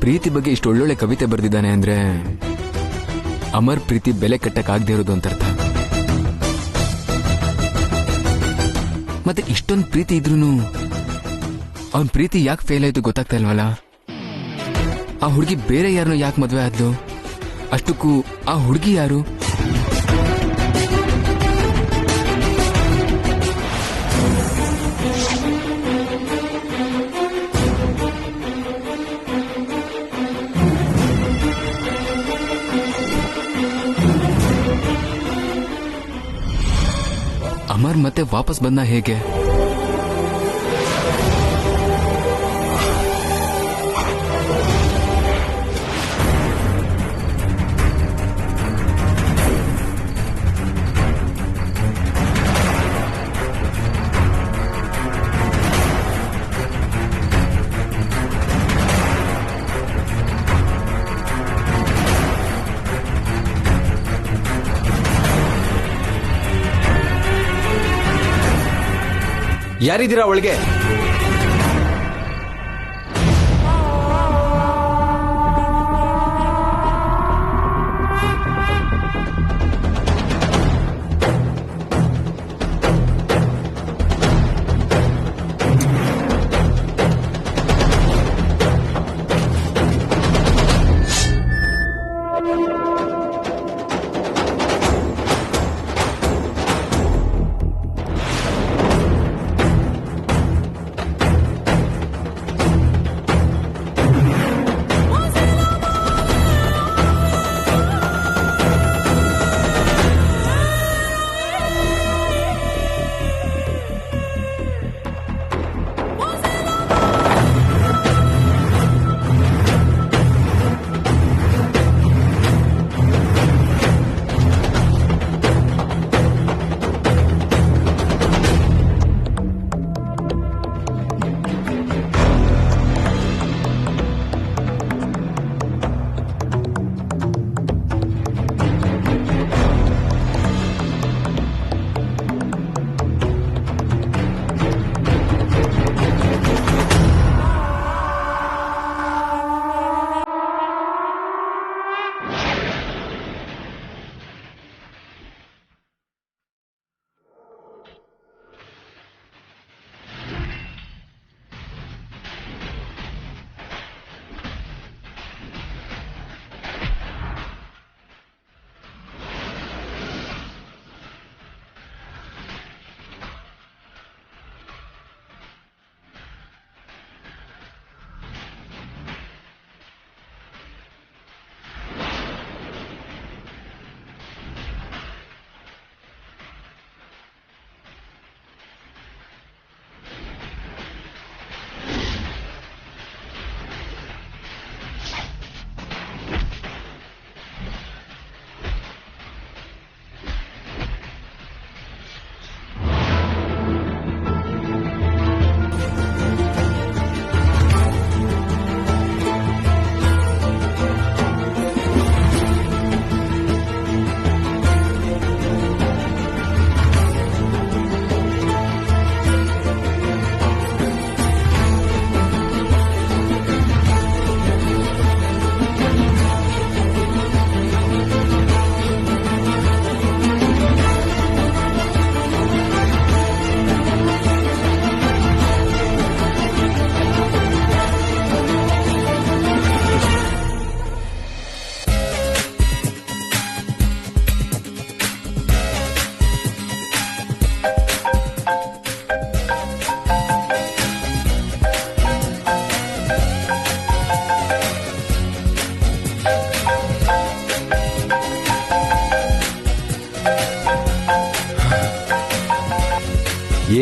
ಪ್ರೀತಿ ಬಗ್ಗೆ ಇಷ್ಟು ಒಳ್ಳೊಳ್ಳೆ ಕವಿತೆ ಬರೆದಿದ್ದಾನೆ ಅಂದ್ರೆ ಅಮರ್ ಪ್ರೀತಿ ಬೆಲೆ ಕಟ್ಟಕ್ಕಾಗದೇ ಇರೋದು ಅಂತ ಅರ್ಥ. ಮತ್ತೆ ಇಷ್ಟೊಂದು ಪ್ರೀತಿ ಇದ್ರೂನು ಅವನ್ ಪ್ರೀತಿ ಯಾಕೆ ಫೇಲ್ ಆಯ್ತು ಗೊತ್ತಾಗ್ತಾ ಇಲ್ವಲ್ಲ. ಆ ಹುಡುಗಿ ಬೇರೆ ಯಾರನ್ನೋ ಯಾಕೆ ಮದ್ವೆ ಆದ್ಲು? ಅಷ್ಟಕ್ಕೂ ಆ ಹುಡುಗಿ ಯಾರು? ಅಮರ್ ಮತ್ತೆ ವಾಪಸ್ ಬಂದ ಹೇಗೆ? ಯಾರಿದ್ದೀರಾ ಒಳಗೆ?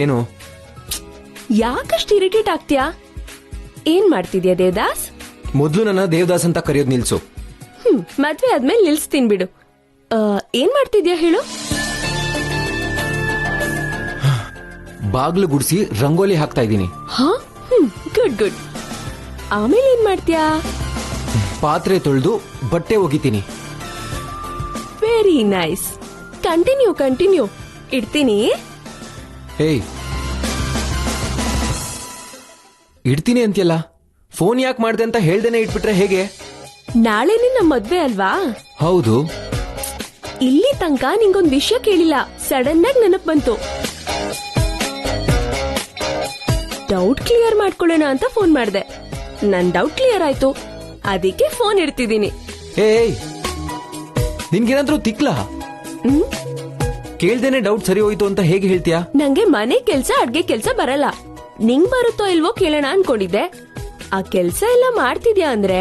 ಏನು ಯಾಕಷ್ಟು ಇರಿಟೇಟ್ ಆಗ್ತೀಯಾ? ಏನ್ ಮಾಡ್ತಿದ್ಯಾ ದೇವದಾಸ್? ಮೊದ್ಲು ನನ್ನ ದೇವದಾಸ್ ಅಂತ ಕರೆಯೋದ್ ನಿಲ್ಸು. ಮದ್ವೆ ಆದ್ಮೇಲೆ ನಿಲ್ಸ್ತೀನಿ ಬಿಡು. ಏನ್ ಮಾಡ್ತಿದ್ಯಾ ಹೇಳು? ಬಾಗ್ಲು ಗುಡ್ಸಿ ರಂಗೋಲಿ ಹಾಕ್ತಾ ಇದ್ದೀನಿ. Good good. ಆಮೇಲೆ ಏನ್ ಮಾಡ್ತೀಯಾ? ಪಾತ್ರೆ ತೊಳೆದು ಬಟ್ಟೆ ಒಗಿತೀನಿ. Very nice. Continue continue. ಇಡ್ತೀನಿ. ಏಯ್, ಇಡ್ತೀನಿ ಅಂತ್ಯಲ್ಲ, ಫೋನ್ ಯಾಕೆ ಮಾಡ್ದೆ ಅಂತ ಹೇಳ್ದೇನೆ ಇಟ್ಬಿಟ್ರೆ ಹೇಗೆ? ನಾಳೆನೇ ನಮ್ ಮದ್ವೆ ಅಲ್ವಾ? ಹೌದು. ಇಲ್ಲಿ ತನಕ ನಿಂಗೊಂದ್ ವಿಷಯ ಕೇಳಿಲ್ಲ, ಸಡನ್ ಆಗಿ ನೆನಪ್ ಬಂತು. ಡೌಟ್ ಕ್ಲಿಯರ್ ಮಾಡ್ಕೊಳ್ಳೋಣ ಅಂತ ಫೋನ್ ಮಾಡ್ದೆ. ನನ್ ಡೌಟ್ ಕ್ಲಿಯರ್ ಆಯ್ತು, ಅದಕ್ಕೆ ಫೋನ್ ಇಡ್ತಿದ್ದೀನಿ. ಏಯ್, ನಿನ್ಗೇನಾದ್ರೂ ತಿಕ್ಲಾ? ಕೇಳ್ದೇನೆ ಡೌಟ್ ಸರಿ ಹೋಯ್ತು ಅಂತ ಹೇಗೆ ಹೇಳ್ತೀಯಾ? ನಂಗೆ ಮನೆ ಕೆಲ್ಸ ಅಡ್ಗೆ ಕೆಲ್ಸ ಬರಲ್ಲ. ನಿಂಗ್ ಬರುತ್ತೋ ಇಲ್ವೋ ಕೇಳೋಣ ಅನ್ಕೊಂಡಿದ್ದೆ. ಆ ಕೆಲ್ಸ ಎಲ್ಲ ಮಾಡ್ತಿದ್ಯಾ ಅಂದ್ರೆ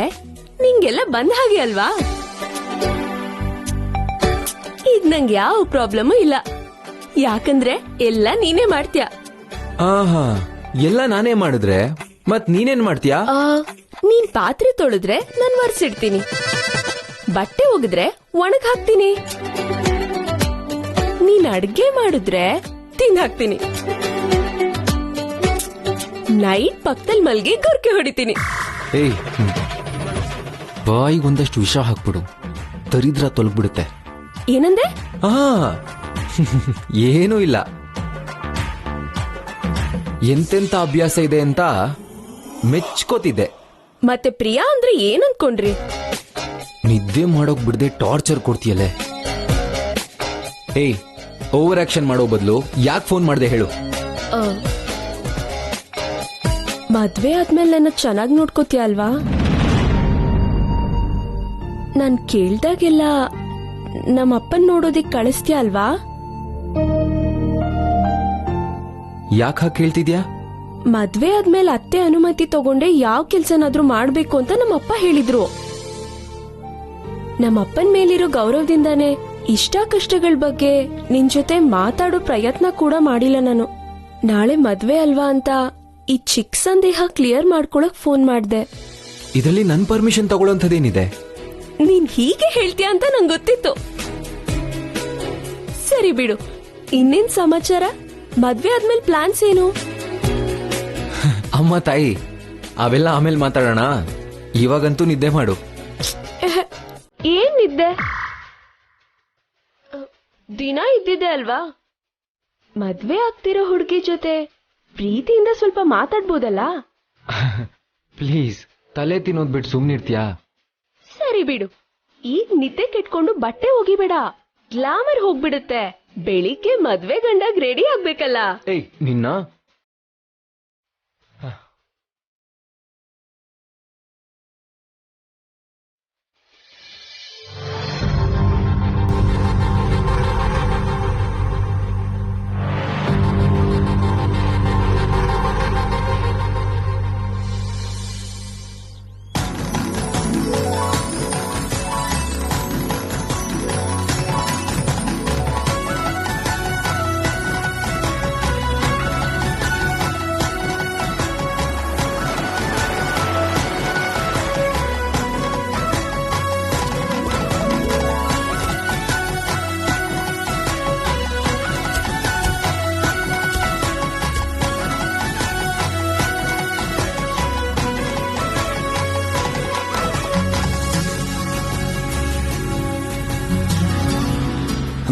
ನಿಂಗೆಲ್ಲ ಬಂದ ಹಾಗೆ ಅಲ್ವಾ? ಈಗ ನಂಗೆ ಯಾವ ಪ್ರಾಬ್ಲಮ್ ಇಲ್ಲ, ಯಾಕಂದ್ರೆ ಎಲ್ಲ ನೀನೇ ಮಾಡ್ತೀಯ. ಆಹಾ, ಎಲ್ಲ ನಾನೇ ಮಾಡಿದ್ರೆ ಮತ್ ನೀನೇನ್ ಮಾಡ್ತೀಯಾ? ನೀನ್ ಪಾತ್ರೆ ತೊಳೆದ್ರೆ ನಾನ್ ಒರೆಸಿಡ್ತೀನಿ, ಬಟ್ಟೆ ಒಗೆದ್ರೆ ಒಣಗ್ ಹಾಕ್ತೀನಿ, ನೀನ್ ಅಡ್ಗೆ ಮಾಡಿದ್ರೆ ತಿಂದ್ ಹಾಕ್ತೀನಿ, ನೈಟ್ ಪಕ್ಕದಲ್ಲಿ ಮಲ್ಗಿ ಗೊರ್ಕೆ ಹೊಡಿತೀನಿ. ಏಯ್, ಬಾಯಿಗೆ ಒಂದಷ್ಟು ವಿಷ ಹಾಕ್ಬಿಡು, ದರಿದ್ರ ತೊಲಗ್ಬಿಡುತ್ತೆ. ಏನಂದೆ? ಏನೂ ಇಲ್ಲ. ಎಂತೆಂತ ಅಭ್ಯಾಸ ಇದೆ ಅಂತ ಮೆಚ್ಕೋತಿದ್ದೆ. ಮತ್ತೆ ಪ್ರಿಯಾ ಅಂದ್ರೆ ಏನ್ ಅನ್ಕೊಂಡ್ರಿ? ನಿದ್ದೆ ಮಾಡೋಕ್ ಬಿಡದೆ ಟಾರ್ಚರ್ ಕೊಡ್ತೀಯಲ್ಲೇ. ಏಯ್, ಓವರ್ ಆಕ್ಷನ್ ಮಾಡೋ ಬದಲು ಯಾಕೆ ಫೋನ್ ಮಾಡ್ದೆ ಹೇಳು? ಮದ್ವೆ ಆದ್ಮೇಲೆ ನನ್ನ ಚೆನ್ನಾಗಿ ನೋಡ್ಕೋತೀಯ ಅಲ್ವಾ? ನಾನ್ ಕೇಳ್ದಾಗೆಲ್ಲ ನಮ್ಮ ಅಪ್ಪನ್ ನೋಡೋದಿಕ್ ಕಳಿಸ್ತೀಯ ಅಲ್ವಾ? ಯಾಕೆ ಹಾಗೆ ಕೇಳ್ತಿದ್ಯಾ? ಮದ್ವೆ ಆದ್ಮೇಲೆ ಅತ್ತೆ ಅನುಮತಿ ತಗೊಂಡೆ ಯಾವ ಕೆಲ್ಸನಾದ್ರೂ ಮಾಡ್ಬೇಕು ಅಂತ ನಮ್ಮಪ್ಪ ಹೇಳಿದ್ರು. ನಮ್ಮಪ್ಪನ್ ಮೇಲಿರೋ ಗೌರವದಿಂದಾನೆ ಇಷ್ಟ ಕಷ್ಟಗಳ ಬಗ್ಗೆ ನಿನ್ ಜೊತೆ ಮಾತಾಡೋ ಪ್ರಯತ್ನ ಕೂಡ ಮಾಡಿಲ್ಲ ನಾನು. ನಾಳೆ ಮದ್ವೆ ಅಲ್ವಾ ಅಂತ ಈ ಚಿಕ್ಕ ಸಂದೇಹ ಕ್ಲಿಯರ್ ಮಾಡ್ಕೊಳಕ್ ಫೋನ್ ಮಾಡ್ದೆ. ಇದರಲ್ಲಿ ನನ್ ಪರ್ಮಿಷನ್ ತಗೊಳ್ಳೋಂಥದ್ದೇನಿದೆ? ನೀನ್ ಹೀಗೆ ಹೇಳ್ತೀಯ ಅಂತ ನಂಗೆ ಗೊತ್ತಿತ್ತು. ಸರಿ ಬಿಡು, ಇನ್ನೇನ್ ಸಮಾಚಾರ? ಮದ್ವೆ ಆದ್ಮೇಲೆ ಪ್ಲಾನ್ಸ್ ಏನು? ಅಮ್ಮ ತಾಯಿ, ಅವೆಲ್ಲ ಆಮೇಲೆ ಮಾತಾಡೋಣ. ಇವಾಗಂತೂ ನಿದ್ದೆ ಮಾಡು. ಏನ್ ನಿದ್ದೆ? ದಿನ ಇದ್ದಿದ್ದೆ ಅಲ್ವಾ? ಮದ್ವೆ ಆಗ್ತಿರೋ ಹುಡುಗಿ ಜೊತೆ ಪ್ರೀತಿಯಿಂದ ಸ್ವಲ್ಪ ಮಾತಾಡ್ಬೋದಲ್ಲ? ಪ್ಲೀಸ್, ತಲೆ ತಿನ್ನೋದ್ ಬಿಟ್ಟು ಸುಮ್ನಿರ್ತೀಯಾ? ಸರಿ ಬಿಡು, ಈಗ ನಿದ್ದೆ ಕೆಟ್ಕೊಂಡು ಬಟ್ಟೆ ಒಗಿಬೇಡ, ಗ್ಲಾಮರ್ ಹೋಗ್ಬಿಡುತ್ತೆ. ಬೆಳಿಗ್ಗೆ ಮದ್ವೆ ಗಂಡಾಗ್ ರೆಡಿ ಆಗ್ಬೇಕಲ್ಲ. ಏಯ್, ನಿನ್ನ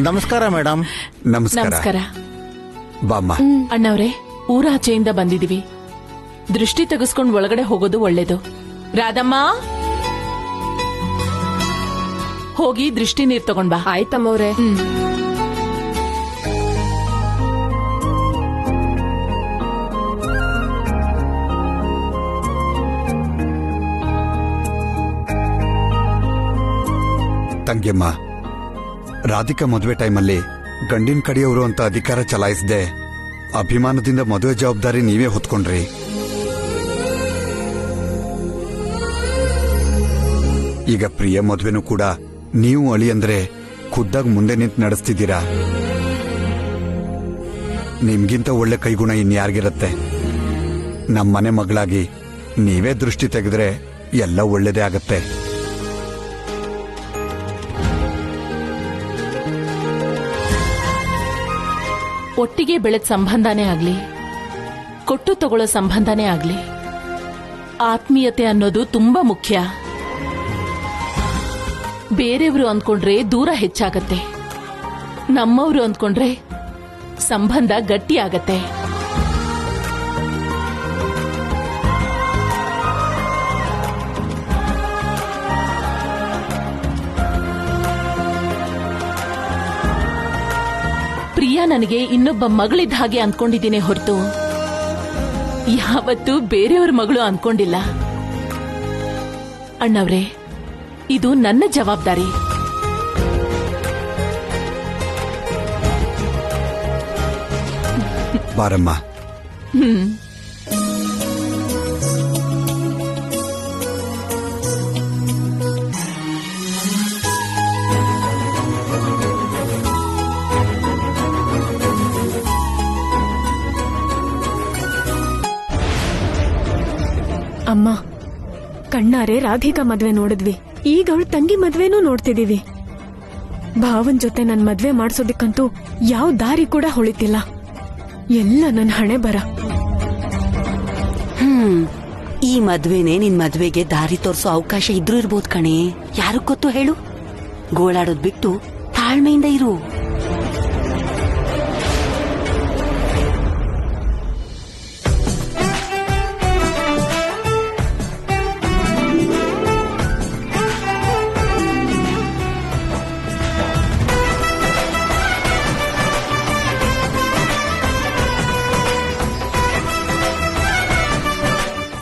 ನಮಸ್ಕಾರ ಮೇಡಮ್. ನಮಸ್ಕಾರ. ಬಾಮ್ಮ. ಅಣ್ಣವ್ರೆ, ಊರಾಚೆಯಿಂದ ಬಂದಿದೀವಿ. ದೃಷ್ಟಿ ತೆಗೆಸ್ಕೊಂಡು ಒಳಗಡೆ ಹೋಗೋದು ಒಳ್ಳೇದು. ರಾಧಮ್ಮ, ಹೋಗಿ ದೃಷ್ಟಿ ನೀರ್ ತಗೊಂಡ್ ಬಾ. ಆಯ್ತಮ್ಮವ್ರೆ. ತಂಗಿಯಮ್ಮ, ರಾಧಿಕಾ ಮದುವೆ ಟೈಮಲ್ಲಿ ಗಂಡಿನ ಕಡೆಯವರು ಅಂತ ಅಧಿಕಾರ ಚಲಾಯಿಸದೆ ಅಭಿಮಾನದಿಂದ ಮದುವೆ ಜವಾಬ್ದಾರಿ ನೀವೇ ಹೊತ್ಕೊಂಡ್ರಿ. ಈಗ ಪ್ರಿಯ ಮದುವೆನೂ ಕೂಡ ನೀವು ಅಳಿ ಅಂದ್ರೆ ಖುದ್ದಾಗಿ ಮುಂದೆ ನಿಂತು ನಡೆಸ್ತಿದ್ದೀರಾ. ನಿಮ್ಗಿಂತ ಒಳ್ಳೆ ಕೈಗುಣ ಇನ್ಯಾರಿಗಿರತ್ತೆ? ನಮ್ಮನೆ ಮಗಳಾಗಿ ನೀವೇ ದೃಷ್ಟಿ ತೆಗೆದ್ರೆ ಎಲ್ಲ ಒಳ್ಳೇದೇ ಆಗತ್ತೆ. ಒಟ್ಟಿಗೆ ಬೆಳೆದ ಸಂಬಂಧನೇ ಆಗ್ಲಿ, ಕೊಟ್ಟು ತಗೊಳ್ಳೋ ಸಂಬಂಧನೇ ಆಗ್ಲಿ, ಆತ್ಮೀಯತೆ ಅನ್ನೋದು ತುಂಬಾ ಮುಖ್ಯ. ಬೇರೆಯವರು ಅಂದ್ಕೊಂಡ್ರೆ ದೂರ ಹೆಚ್ಚಾಗತ್ತೆ, ನಮ್ಮವರು ಅಂದ್ಕೊಂಡ್ರೆ ಸಂಬಂಧ ಗಟ್ಟಿ ಆಗತ್ತೆ. ಪ್ರಿಯಾ ನನಗೆ ಇನ್ನೊಬ್ಬ ಮಗಳಿದ್ದ ಹಾಗೆ ಅಂದ್ಕೊಂಡಿದ್ದೀನಿ ಹೊರತು ಯಾವತ್ತೂ ಬೇರೆಯವ್ರ ಮಗಳು ಅಂದ್ಕೊಂಡಿಲ್ಲ. ಅಣ್ಣವ್ರೆ, ಇದು ನನ್ನ ಜವಾಬ್ದಾರಿ. ಬಾರಮ್ಮ. ಅಮ್ಮ, ಕಣ್ಣಾರೆ ರಾಧಿಕಾ ಮದ್ವೆ ನೋಡಿದ್ವಿ, ಈಗ ಅವಳ ತಂಗಿ ಮದ್ವೆನೂ ನೋಡ್ತಿದೀವಿ. ಭಾವನ್ ಜೊತೆ ನನ್ ಮದ್ವೆ ಮಾಡ್ಸೋದಕ್ಕಂತೂ ಯಾವ ದಾರಿ ಕೂಡ ಹೊಳಿತಿಲ್ಲ. ಎಲ್ಲ ನನ್ ಹಣೆ ಬರ. ಈ ಮದ್ವೆನೆ ನಿನ್ ಮದ್ವೆಗೆ ದಾರಿ ತೋರ್ಸೋ ಅವಕಾಶ ಇದ್ರೂ ಇರ್ಬೋದು ಕಣೆ. ಯಾರಕ್ ಗೊತ್ತು ಹೇಳು? ಗೋಳಾಡೋದ್ ಬಿಟ್ಟು ತಾಳ್ಮೆಯಿಂದ ಇರು.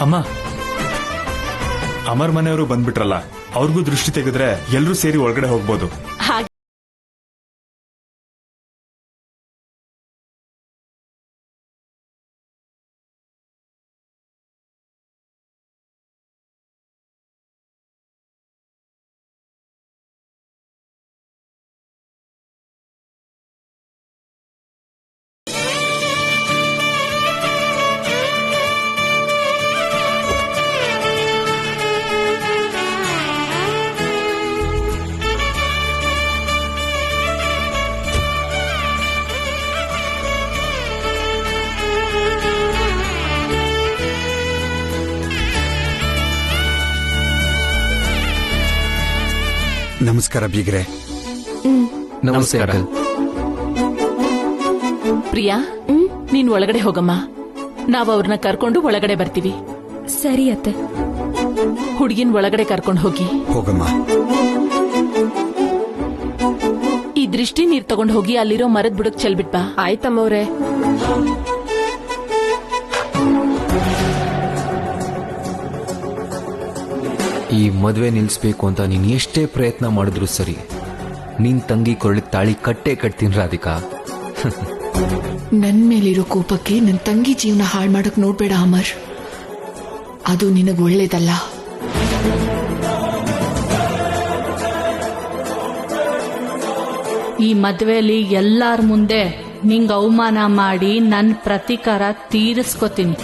ಅಮ್ಮ, ಅಮರ್ ಮನೆಯವರು ಬಂದ್ಬಿಟ್ರಲ್ಲ, ಅವ್ರಿಗೂ ದೃಷ್ಟಿ ತೆಗೆದ್ರೆ ಎಲ್ರೂ ಸೇರಿ ಒಳಗಡೆ ಹೋಗ್ಬೋದು. ಹಾಗೆ ನಮಸ್ಕಾರ ಬೀಗ್ರೆ. ನಮಸ್ತೆ ಅಂಕಲ್. ಪ್ರಿಯಾ, ನೀನ್ ಒಳಗಡೆ ಹೋಗಮ್ಮ. ನಾವ್ ಅವ್ರನ್ನ ಕರ್ಕೊಂಡು ಒಳಗಡೆ ಬರ್ತೀವಿ. ಸರಿ ಅತ್ತೆ. ಹುಡುಗಿನ ಒಳಗಡೆ ಕರ್ಕೊಂಡು ಹೋಗಿ. ಹೋಗಮ್ಮ. ಈ ದೃಷ್ಟಿ ನೀರ್ ತಗೊಂಡ್ ಹೋಗಿ ಅಲ್ಲಿರೋ ಮರದ ಬುಡಕ್ ಚೆಲ್ಬಿಟ್ಬಾ. ಆಯ್ತಮ್ಮವ್ರೆ. ಈ ಮದ್ವೆ ನಿಲ್ಸ್ಬೇಕು ಅಂತ ನೀನ್ ಎಷ್ಟೇ ಪ್ರಯತ್ನ ಮಾಡಿದ್ರು ಸರಿ, ನಿನ್ ತಂಗಿ ಕೊರಳಿಗೆ ತಾಳಿ ಕಟ್ಟೇ ಕಟ್ತೀನಿ ರಾಧಿಕಾ. ನನ್ ಮೇಲಿರೋ ಕೋಪಕ್ಕೆ ನನ್ ತಂಗಿ ಜೀವನ ಹಾಳು ಮಾಡಕ್ ನೋಡ್ಬೇಡ ಅಮರ್. ಅದು ನಿನಗ್ ಒಳ್ಳೇದಲ್ಲ. ಈ ಮದ್ವೆಲಿ ಎಲ್ಲಾರ ಮುಂದೆ ನಿಂಗ್ ಅವಮಾನ ಮಾಡಿ ನನ್ ಪ್ರತೀಕಾರ ತೀರಿಸ್ಕೋತೀನಿ.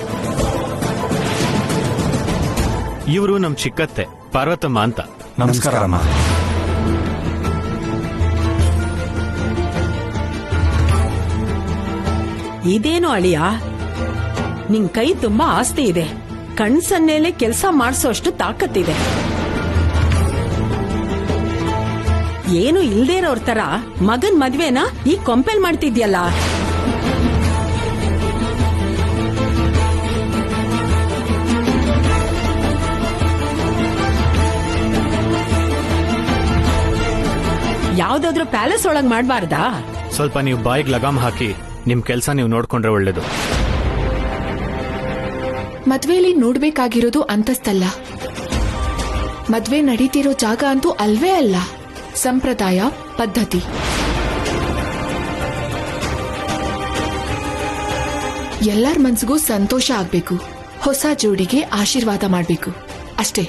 ಇವರು ನಮ್ ಚಿಕ್ಕತ್ತೆ ಪಾರ್ವತಮ್ಮ ಅಂತ. ನಮಸ್ಕಾರ ಅಮ್ಮ. ಇದೇನು ಅಳಿಯ, ನಿನ್ ಕೈ ತುಂಬಾ ಆಸ್ತಿ ಇದೆ, ಕಣ್ಸನ್ನೇಲೆ ಕೆಲಸ ಮಾಡಿಸೋಷ್ಟು ತಾಕತ್ತಿದೆ. ಏನು ಇಲ್ದೇ ಇರೋರ್ ತರ ಮಗನ್ ಮದ್ವೆನ ಈ ಕೊಂಪೆಲ್ ಮಾಡ್ತಿದ್ಯಲ್ಲ. ಯಾವ್ದಾದ್ರು ಪ್ಯಾಲೇಸ್ ಒಳಗ್ ಮಾಡ್ಬಾರ್ದಾ? ಸ್ವಲ್ಪ ನೀವು ಬಾಯಿಗೆ ಲಗಾಮ್ ಹಾಕಿ ನಿಮ್ ಕೆಲ್ಸ ನೀವು ನೋಡ್ಕೊಂಡ್ರೆ ಒಳ್ಳೇದು. ಮದ್ವೆಲಿ ನೋಡ್ಬೇಕಾಗಿರೋದು ಅಂತಸ್ತಲ್ಲ, ಮದ್ವೆ ನಡೀತಿರೋ ಜಾಗ ಅಂತೂ ಅಲ್ವೇ ಅಲ್ಲ. ಸಂಪ್ರದಾಯ, ಪದ್ಧತಿ. ಎಲ್ಲರ ಮನ್ಸಿಗೂ ಸಂತೋಷ ಆಗ್ಬೇಕು, ಹೊಸ ಜೋಡಿಗೆ ಆಶೀರ್ವಾದ ಮಾಡ್ಬೇಕು ಅಷ್ಟೇ.